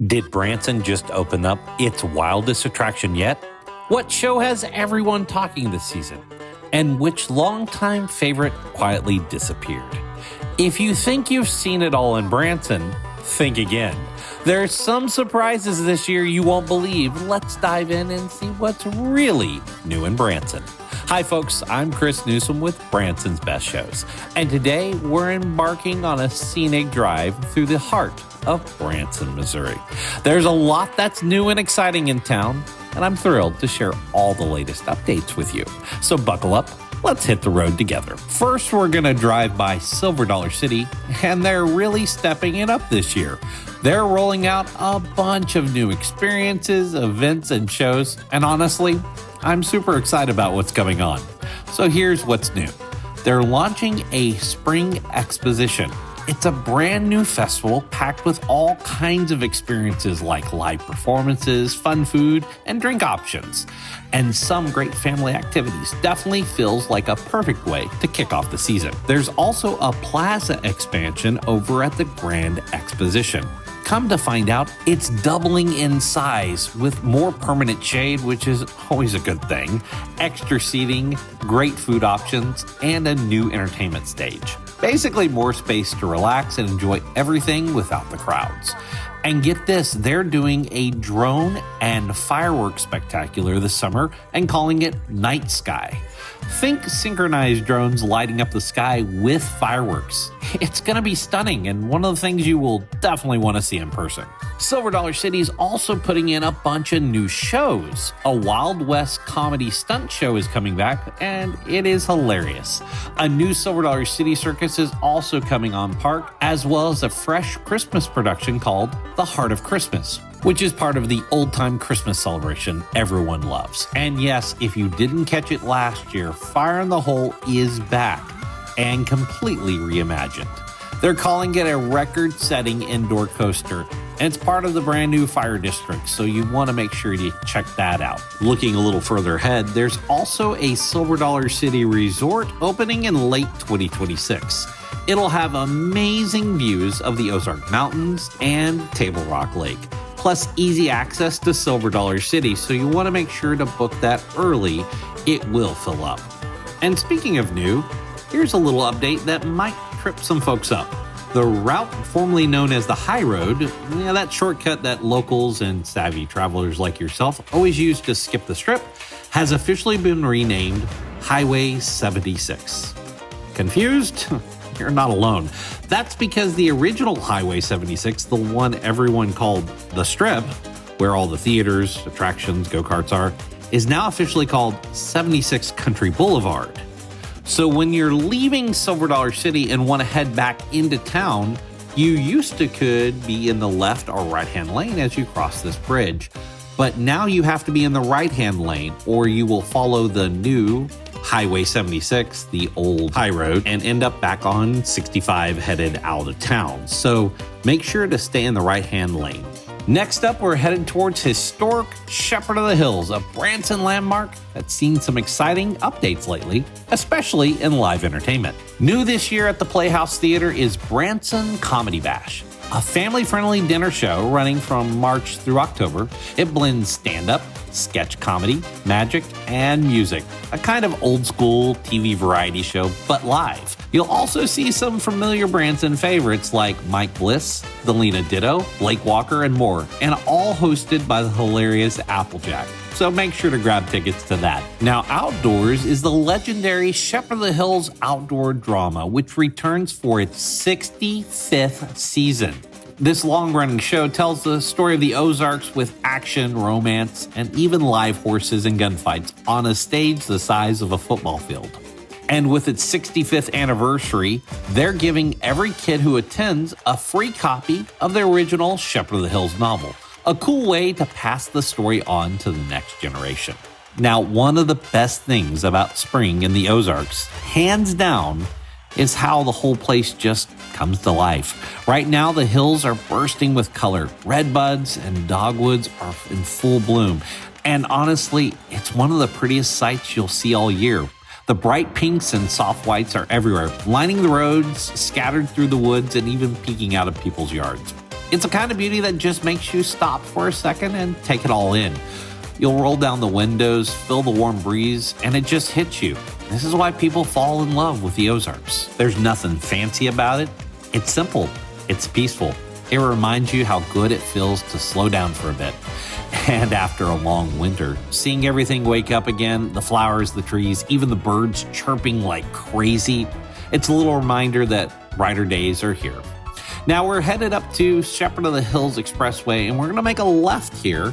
Did Branson just open up its wildest attraction yet? What show has everyone talking this season? And which longtime favorite quietly disappeared? If you think you've seen it all in Branson, think again. There's some surprises this year you won't believe. Let's dive in and see what's really new in Branson. Hi folks, I'm Chris Newsom with Branson's Best Shows, and today we're embarking on a scenic drive through the heart of Branson, Missouri. There's a lot that's new and exciting in town, and I'm thrilled to share all the latest updates with you. So buckle up, let's hit the road together. First, we're going to drive by Silver Dollar City, and they're really stepping it up this year. They're rolling out a bunch of new experiences, events, and shows, and honestly, I'm super excited about what's going on. So here's what's new. They're launching a spring exposition. It's a brand new festival packed with all kinds of experiences like live performances, fun food, and drink options. And some great family activities. Definitely feels like a perfect way to kick off the season. There's also a plaza expansion over at the Grand Exposition. Come to find out, it's doubling in size with more permanent shade, which is always a good thing, extra seating, great food options, and a new entertainment stage. Basically, more space to relax and enjoy everything without the crowds. And get this, they're doing a drone and fireworks spectacular this summer and calling it Night Sky. Think synchronized drones lighting up the sky with fireworks. It's going to be stunning and one of the things you will definitely want to see in person. Silver Dollar City is also putting in a bunch of new shows. A Wild West comedy stunt show is coming back and it is hilarious. A new Silver Dollar City circus is also coming on park, as well as a fresh Christmas production called The Heart of Christmas, which is part of the old-time Christmas celebration everyone loves. And yes, if you didn't catch it last year, Fire in the Hole is back and completely reimagined. They're calling it a record-setting indoor coaster, and it's part of the brand new Fire District, so you want to make sure you check that out. Looking a little further ahead, there's also a Silver Dollar City Resort opening in late 2026. It'll have amazing views of the Ozark Mountains and Table Rock Lake, plus easy access to Silver Dollar City, so you want to make sure to book that early. It will fill up. And speaking of new, here's a little update that might trip some folks up. The route formerly known as the High Road, that shortcut that locals and savvy travelers like yourself always use to skip the strip, has officially been renamed Highway 76. Confused? You're not alone. That's because the original Highway 76, the one everyone called the Strip, where all the theaters, attractions, go-karts are, is now officially called 76 Country Boulevard. So when you're leaving Silver Dollar City and want to head back into town, you used to could be in the left or right-hand lane as you cross this bridge. But now you have to be in the right-hand lane or you will follow the new Highway 76, the old high road, and end up back on 65 headed out of town. So make sure to stay in the right-hand lane. Next up, we're headed towards historic Shepherd of the Hills, a Branson landmark that's seen some exciting updates lately, especially in live entertainment. New this year at the Playhouse Theater is Branson Comedy Bash, a family-friendly dinner show running from March through October. It blends stand-up, sketch comedy, magic, and music. A kind of old-school TV variety show, but live. You'll also see some familiar Branson favorites like Mike Bliss, the Lena Ditto, Blake Walker, and more, and all hosted by the hilarious Applejack. So make sure to grab tickets to that. Now, outdoors is the legendary Shepherd of the Hills outdoor drama, which returns for its 65th season. This long-running show tells the story of the Ozarks with action, romance, and even live horses and gunfights on a stage the size of a football field. And with its 65th anniversary, they're giving every kid who attends a free copy of the original Shepherd of the Hills novel. A cool way to pass the story on to the next generation. Now, one of the best things about spring in the Ozarks, hands down, is how the whole place just comes to life. Right now, the hills are bursting with color. Redbuds and dogwoods are in full bloom. And honestly, it's one of the prettiest sights you'll see all year. The bright pinks and soft whites are everywhere, lining the roads, scattered through the woods, and even peeking out of people's yards. It's a kind of beauty that just makes you stop for a second and take it all in. You'll roll down the windows, feel the warm breeze, and it just hits you. This is why people fall in love with the Ozarks. There's nothing fancy about it. It's simple. It's peaceful. It reminds you how good it feels to slow down for a bit. And after a long winter, seeing everything wake up again, the flowers, the trees, even the birds chirping like crazy, it's a little reminder that brighter days are here. Now we're headed up to Shepherd of the Hills Expressway, and we're going to make a left here.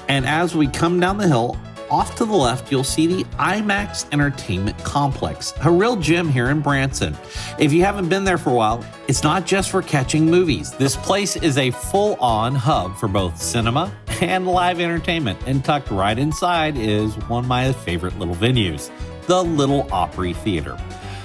And as we come down the hill, off to the left, you'll see the IMAX Entertainment Complex, a real gem here in Branson. If you haven't been there for a while, it's not just for catching movies. This place is a full-on hub for both cinema and live entertainment, and tucked right inside is one of my favorite little venues, the Little Opry Theater.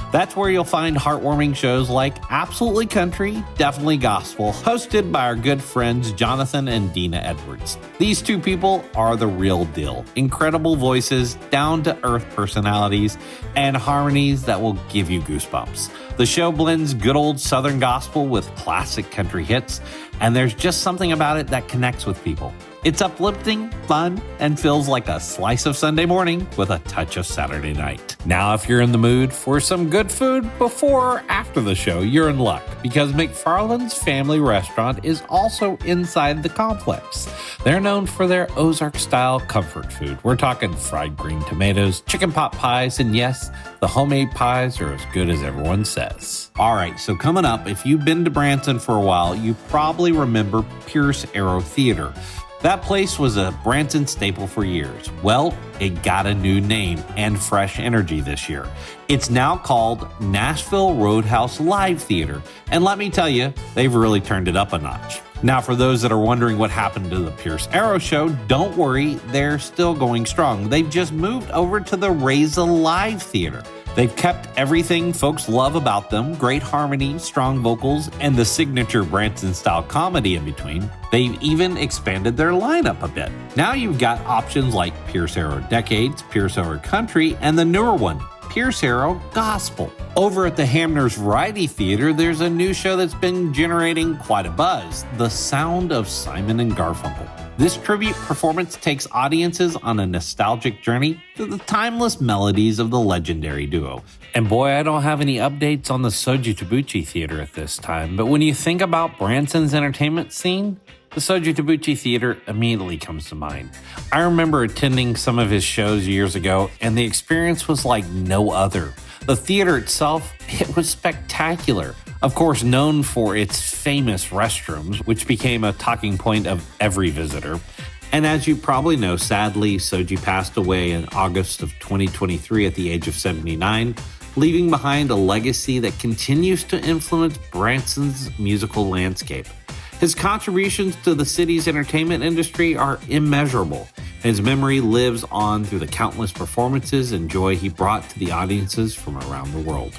That's where you'll find heartwarming shows like Absolutely Country, Definitely Gospel, hosted by our good friends Jonathan and Dina Edwards. These two people are the real deal. Incredible voices, down-to-earth personalities, and harmonies that will give you goosebumps. The show blends good old Southern gospel with classic country hits, and there's just something about it that connects with people. It's uplifting, fun, and feels like a slice of Sunday morning with a touch of Saturday night. Now, if you're in the mood for some good food before or after the show, you're in luck, because McFarland's Family Restaurant is also inside the complex. They're known for their Ozark-style comfort food. We're talking fried green tomatoes, chicken pot pies, and yes, the homemade pies are as good as everyone says. All right, so coming up, if you've been to Branson for a while, you probably remember Pierce Arrow Theater. That place was a Branson staple for years. Well, it got a new name and fresh energy this year. It's now called Nashville Roadhouse Live Theater. And let me tell you, they've really turned it up a notch. Now, for those that are wondering what happened to the Pierce Arrow show, don't worry, they're still going strong. They've just moved over to the Raise Alive Theater. They've kept everything folks love about them, great harmony, strong vocals, and the signature Branson-style comedy in between. They've even expanded their lineup a bit. Now you've got options like Pierce Arrow Decades, Pierce Arrow Country, and the newer one, Pierce Arrow Gospel. Over at the Hamner's Variety Theater, there's a new show that's been generating quite a buzz, The Sound of Simon and Garfunkel. This tribute performance takes audiences on a nostalgic journey to the timeless melodies of the legendary duo. And boy, I don't have any updates on the Soji Tabuchi Theater at this time, but when you think about Branson's entertainment scene, the Soji Tabuchi Theater immediately comes to mind. I remember attending some of his shows years ago, and the experience was like no other. The theater itself, it was spectacular. Of course, known for its famous restrooms, which became a talking point of every visitor. And as you probably know, sadly, Soji passed away in August of 2023 at the age of 79, leaving behind a legacy that continues to influence Branson's musical landscape. His contributions to the city's entertainment industry are immeasurable. His memory lives on through the countless performances and joy he brought to the audiences from around the world.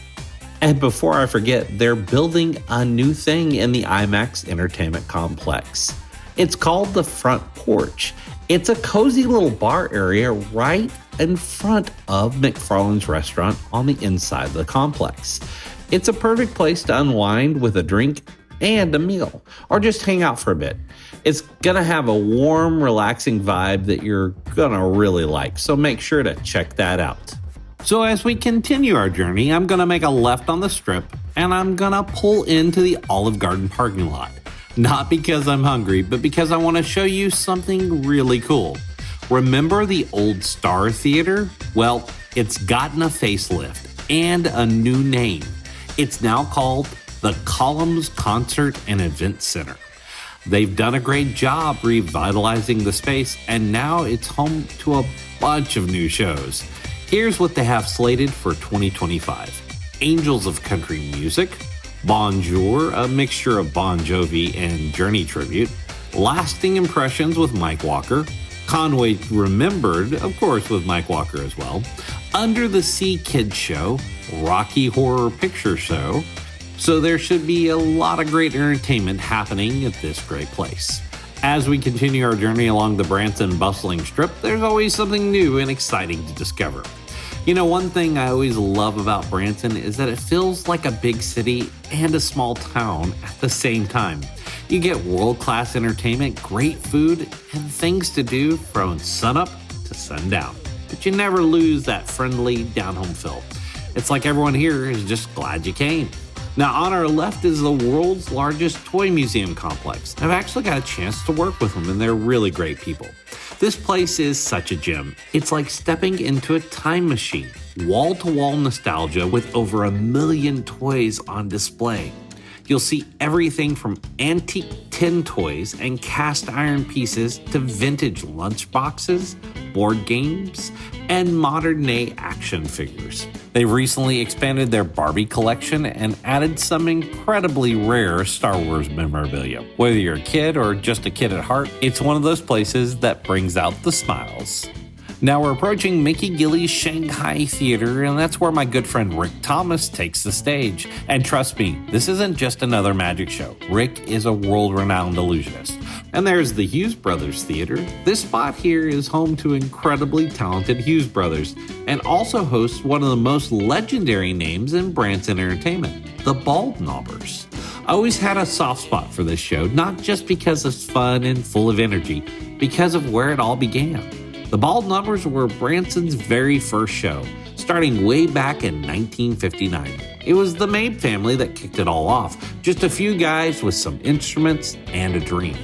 And before I forget, they're building a new thing in the IMAX Entertainment Complex. It's called the Front Porch. It's a cozy little bar area right in front of McFarland's restaurant on the inside of the complex. It's a perfect place to unwind with a drink and a meal, or just hang out for a bit. It's gonna have a warm, relaxing vibe that you're gonna really like, so make sure to check that out. So as we continue our journey, I'm going to make a left on the strip, and I'm going to pull into the Olive Garden parking lot. Not because I'm hungry, but because I want to show you something really cool. Remember the old Star Theater? Well, it's gotten a facelift and a new name. It's now called the Columns Concert and Event Center. They've done a great job revitalizing the space, and now it's home to a bunch of new shows. Here's what they have slated for 2025. Angels of Country Music, Bonjour, a mixture of Bon Jovi and Journey tribute, Lasting Impressions with Mike Walker, Conway Remembered, of course, with Mike Walker as well, Under the Sea Kids Show, Rocky Horror Picture Show. So there should be a lot of great entertainment happening at this great place. As we continue our journey along the Branson bustling strip, there's always something new and exciting to discover. You know, one thing I always love about Branson is that it feels like a big city and a small town at the same time. You get world-class entertainment, great food, and things to do from sunup to sundown. But you never lose that friendly, down-home feel. It's like everyone here is just glad you came. Now, on our left is the world's largest toy museum complex. I've actually got a chance to work with them, and they're really great people. This place is such a gem. It's like stepping into a time machine. Wall-to-wall nostalgia with over 1 million toys on display. You'll see everything from antique tin toys and cast iron pieces to vintage lunchboxes, board games, and modern-day action figures. They've recently expanded their Barbie collection and added some incredibly rare Star Wars memorabilia. Whether you're a kid or just a kid at heart, it's one of those places that brings out the smiles. Now we're approaching Mickey Gilley's Shanghai Theater, and that's where my good friend Rick Thomas takes the stage. And trust me, this isn't just another magic show. Rick is a world-renowned illusionist. And there's the Hughes Brothers Theater. This spot here is home to incredibly talented Hughes Brothers, and also hosts one of the most legendary names in Branson entertainment, the Bald Knobbers. I always had a soft spot for this show, not just because it's fun and full of energy, because of where it all began. The Bald Knobbers were Branson's very first show, starting way back in 1959. It was the Mabe family that kicked it all off, just a few guys with some instruments and a dream.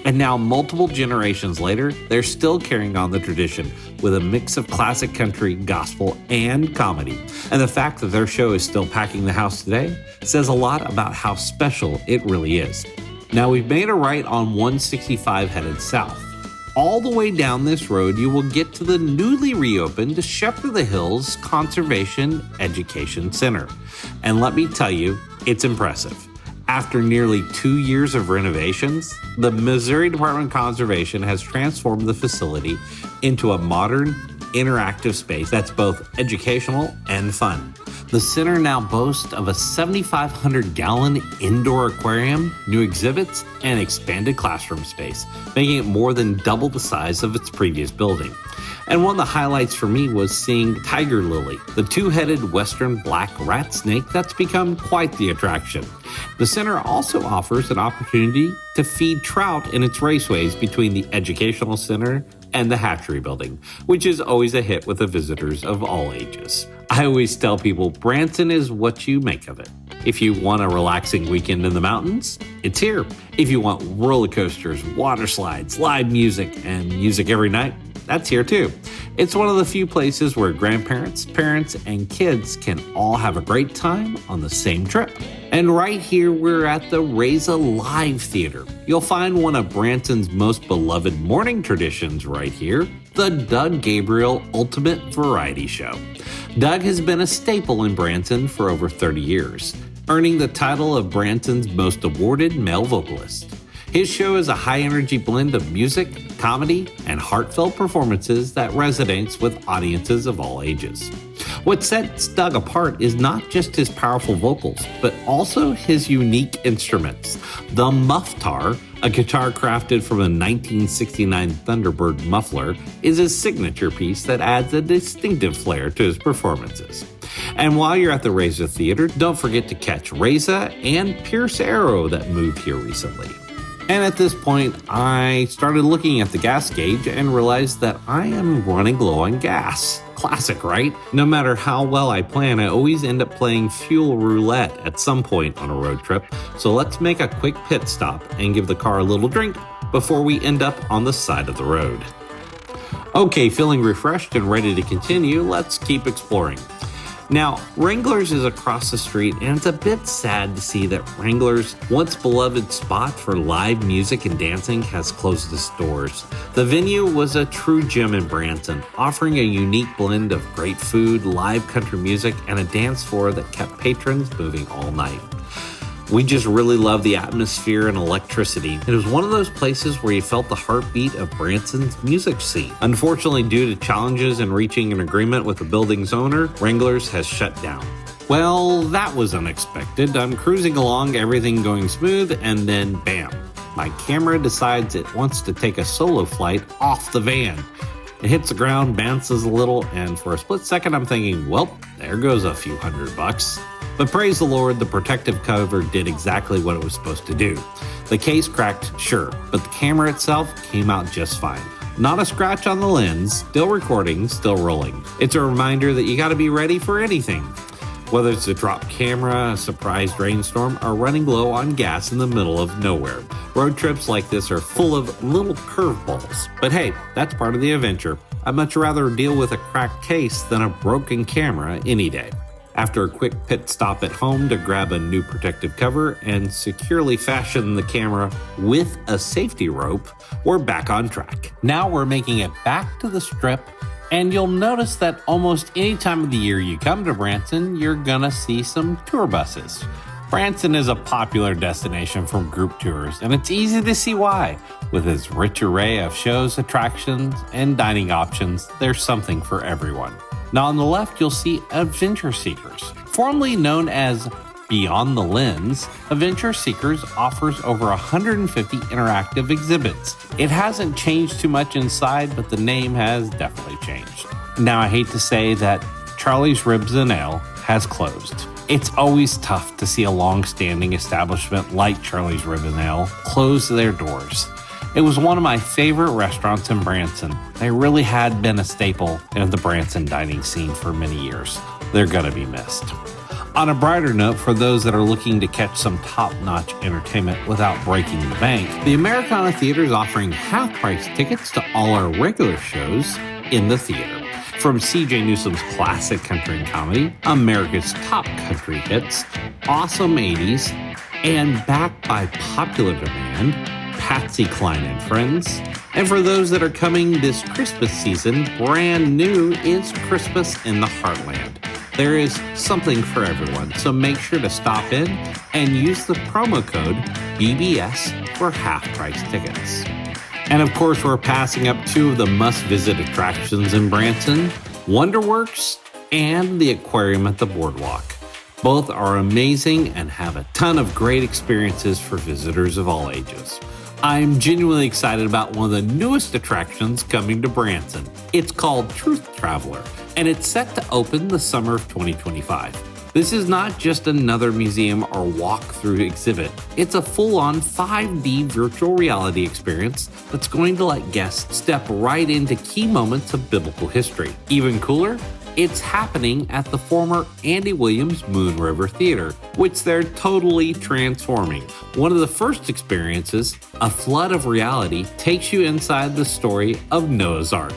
And now, multiple generations later, they're still carrying on the tradition with a mix of classic country, gospel, and comedy. And the fact that their show is still packing the house today says a lot about how special it really is. Now, we've made a right on 165 headed south. All the way down this road, you will get to the newly reopened Shepherd of the Hills Conservation Education Center. And let me tell you, it's impressive. After nearly 2 years of renovations, the Missouri Department of Conservation has transformed the facility into a modern, interactive space that's both educational and fun. The center now boasts of a 7,500-gallon indoor aquarium, new exhibits, and expanded classroom space, making it more than double the size of its previous building. And one of the highlights for me was seeing Tiger Lily, the two-headed western black rat snake that's become quite the attraction. The center also offers an opportunity to feed trout in its raceways between the educational center and the hatchery building, which is always a hit with the visitors of all ages. I always tell people Branson is what you make of it. If you want a relaxing weekend in the mountains, it's here. If you want roller coasters, water slides, live music, and music every night, that's here too. It's one of the few places where grandparents, parents, and kids can all have a great time on the same trip. And right here, we're at the Reza Live Theater. You'll find one of Branson's most beloved morning traditions right here, the Doug Gabriel Ultimate Variety Show. Doug has been a staple in Branson for over 30 years, earning the title of Branson's most awarded male vocalist. His show is a high-energy blend of music, comedy, and heartfelt performances that resonates with audiences of all ages. What sets Doug apart is not just his powerful vocals, but also his unique instruments. The mufftar, a guitar crafted from a 1969 Thunderbird muffler, is his signature piece that adds a distinctive flair to his performances. And while you're at the Reza Theater, don't forget to catch Reza and Pierce Arrow that moved here recently. And at this point, I started looking at the gas gauge and realized that I am running low on gas. Classic, right? No matter how well I plan, I always end up playing fuel roulette at some point on a road trip. So let's make a quick pit stop and give the car a little drink before we end up on the side of the road. Okay, feeling refreshed and ready to continue, let's keep exploring. Now, Wranglers is across the street, and it's a bit sad to see that Wranglers' once beloved spot for live music and dancing has closed its doors. The venue was a true gem in Branson, offering a unique blend of great food, live country music, and a dance floor that kept patrons moving all night. We just really love the atmosphere and electricity. It was one of those places where you felt the heartbeat of Branson's music scene. Unfortunately, due to challenges in reaching an agreement with the building's owner, Wranglers has shut down. Well, that was unexpected. I'm cruising along, everything going smooth, and then bam, my camera decides it wants to take a solo flight off the van. It hits the ground, bounces a little, and for a split second I'm thinking, well, there goes a few $100. But praise the Lord, the protective cover did exactly what it was supposed to do. The case cracked, sure, but the camera itself came out just fine. Not a scratch on the lens, still recording, still rolling. It's a reminder that you gotta be ready for anything. Whether it's a drop camera, a surprise rainstorm, or running low on gas in the middle of nowhere. Road trips like this are full of little curveballs. But hey, that's part of the adventure. I'd much rather deal with a cracked case than a broken camera any day. After a quick pit stop at home to grab a new protective cover and securely fashion the camera with a safety rope, we're back on track. Now we're making it back to the Strip, and you'll notice that almost any time of the year you come to Branson, you're gonna see some tour buses. Branson is a popular destination for group tours, and it's easy to see why. With its rich array of shows, attractions, and dining options, there's something for everyone. Now on the left, you'll see Adventure Seekers. Formerly known as Beyond the Lens, Adventure Seekers offers over 150 interactive exhibits. It hasn't changed too much inside, but the name has definitely changed. Now I hate to say that Charlie's Ribs and Ale has closed. It's always tough to see a long-standing establishment like Charlie's Rib and Ale close their doors. It was one of my favorite restaurants in Branson. They really had been a staple in the Branson dining scene for many years. They're gonna be missed. On a brighter note, for those that are looking to catch some top-notch entertainment without breaking the bank, the Americana Theater is offering half-price tickets to all our regular shows in the theater. From C.J. Newsom's classic country and comedy, America's top country hits, awesome 80s, and backed by popular demand, Patsy Cline and Friends. And for those that are coming this Christmas season, brand new is Christmas in the Heartland. There is something for everyone, so make sure to stop in and use the promo code BBS for half-price tickets. And of course, we're passing up two of the must-visit attractions in Branson, Wonderworks and the Aquarium at the Boardwalk. Both are amazing and have a ton of great experiences for visitors of all ages. I'm genuinely excited about one of the newest attractions coming to Branson. It's called Truth Traveler, and it's set to open the summer of 2025. This is not just another museum or walk-through exhibit. It's a full-on 5D virtual reality experience that's going to let guests step right into key moments of biblical history. Even cooler, it's happening at the former Andy Williams Moon River Theater, which they're totally transforming. One of the first experiences, a flood of reality, takes you inside the story of Noah's Ark.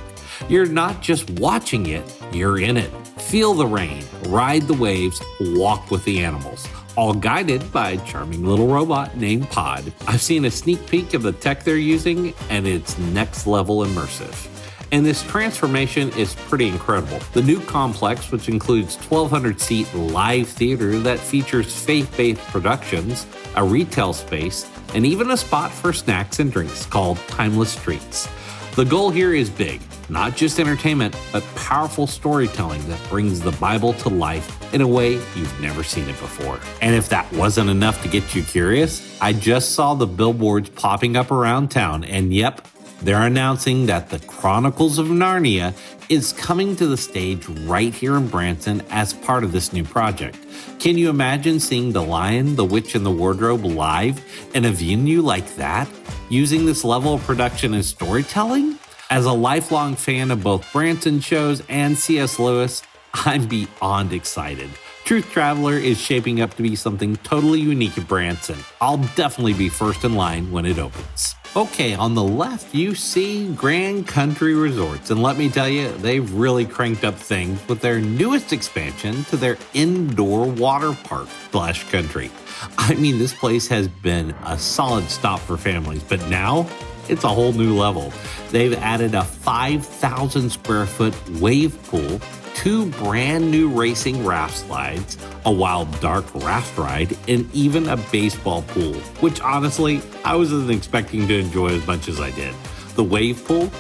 You're not just watching it, you're in it. Feel the rain, ride the waves, walk with the animals, all guided by a charming little robot named Pod. I've seen a sneak peek of the tech they're using, and it's next level immersive. And this transformation is pretty incredible. The new complex, which includes 1,200-seat live theater that features faith-based productions, a retail space, and even a spot for snacks and drinks called Timeless Treats. The goal here is big, not just entertainment, but powerful storytelling that brings the Bible to life in a way you've never seen it before. And if that wasn't enough to get you curious, I just saw the billboards popping up around town, and yep, they're announcing that the Chronicles of Narnia is coming to the stage right here in Branson as part of this new project. Can you imagine seeing The Lion, the Witch, and the Wardrobe live in a venue like that, using this level of production and storytelling? As a lifelong fan of both Branson shows and C.S. Lewis, I'm beyond excited. Truth Traveler is shaping up to be something totally unique at Branson. I'll definitely be first in line when it opens. Okay, on the left, you see Grand Country Resorts, and let me tell you, they've really cranked up things with their newest expansion to their indoor water park, Splash Country. I mean, this place has been a solid stop for families, but now it's a whole new level. They've added a 5,000 square foot wave pool, 2 brand new racing raft slides, a wild dark raft ride, and even a baseball pool, which honestly, I wasn't expecting to enjoy as much as I did. The wave pool,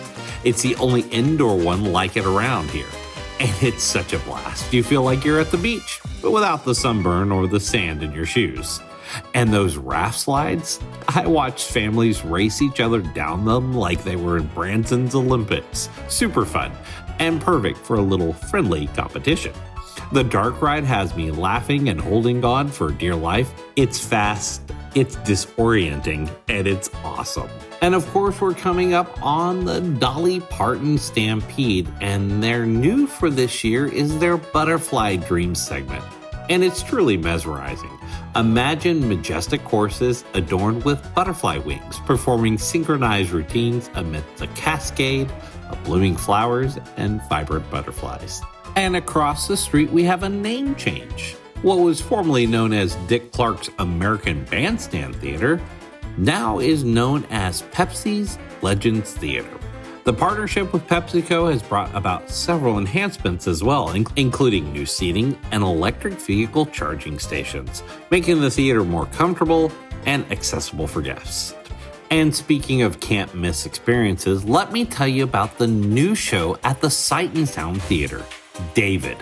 it's the only indoor one like it around here. And it's such a blast. You feel like you're at the beach, but without the sunburn or the sand in your shoes. And those raft slides, I watched families race each other down them like they were in Branson's Olympics. Super fun and perfect for a little friendly competition. The dark ride has me laughing and holding on for dear life. It's fast, it's disorienting, and it's awesome. And of course, we're coming up on the Dolly Parton Stampede, and their new for this year is their Butterfly Dreams segment. And it's truly mesmerizing. Imagine majestic horses adorned with butterfly wings, performing synchronized routines amidst a cascade of blooming flowers and vibrant butterflies. And across the street, we have a name change. What was formerly known as Dick Clark's American Bandstand Theater now is known as Pepsi's Legends Theater. The partnership with PepsiCo has brought about several enhancements as well, including new seating and electric vehicle charging stations, making the theater more comfortable and accessible for guests. And speaking of can't miss experiences, let me tell you about the new show at the Sight and Sound Theater, David.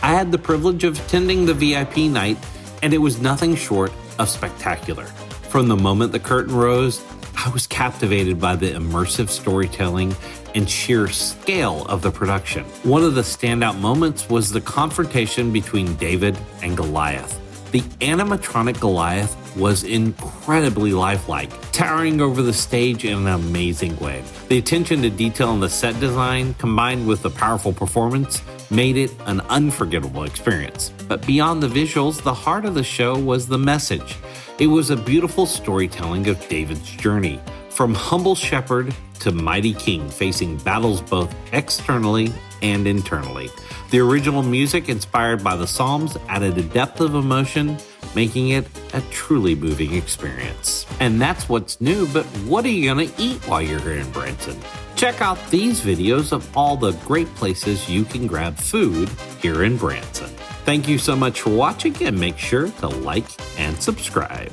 I had the privilege of attending the VIP night, and it was nothing short of spectacular. From the moment the curtain rose, I was captivated by the immersive storytelling and sheer scale of the production. One of the standout moments was the confrontation between David and Goliath. The animatronic Goliath was incredibly lifelike, towering over the stage in an amazing way. The attention to detail in the set design, combined with the powerful performance, made it an unforgettable experience. But beyond the visuals, the heart of the show was the message. It was a beautiful storytelling of David's journey, from humble shepherd to mighty king, facing battles both externally and internally. The original music, inspired by the Psalms, added a depth of emotion, making it a truly moving experience. And that's what's new, but what are you going to eat while you're here in Branson? Check out these videos of all the great places you can grab food here in Branson. Thank you so much for watching, and make sure to like and subscribe.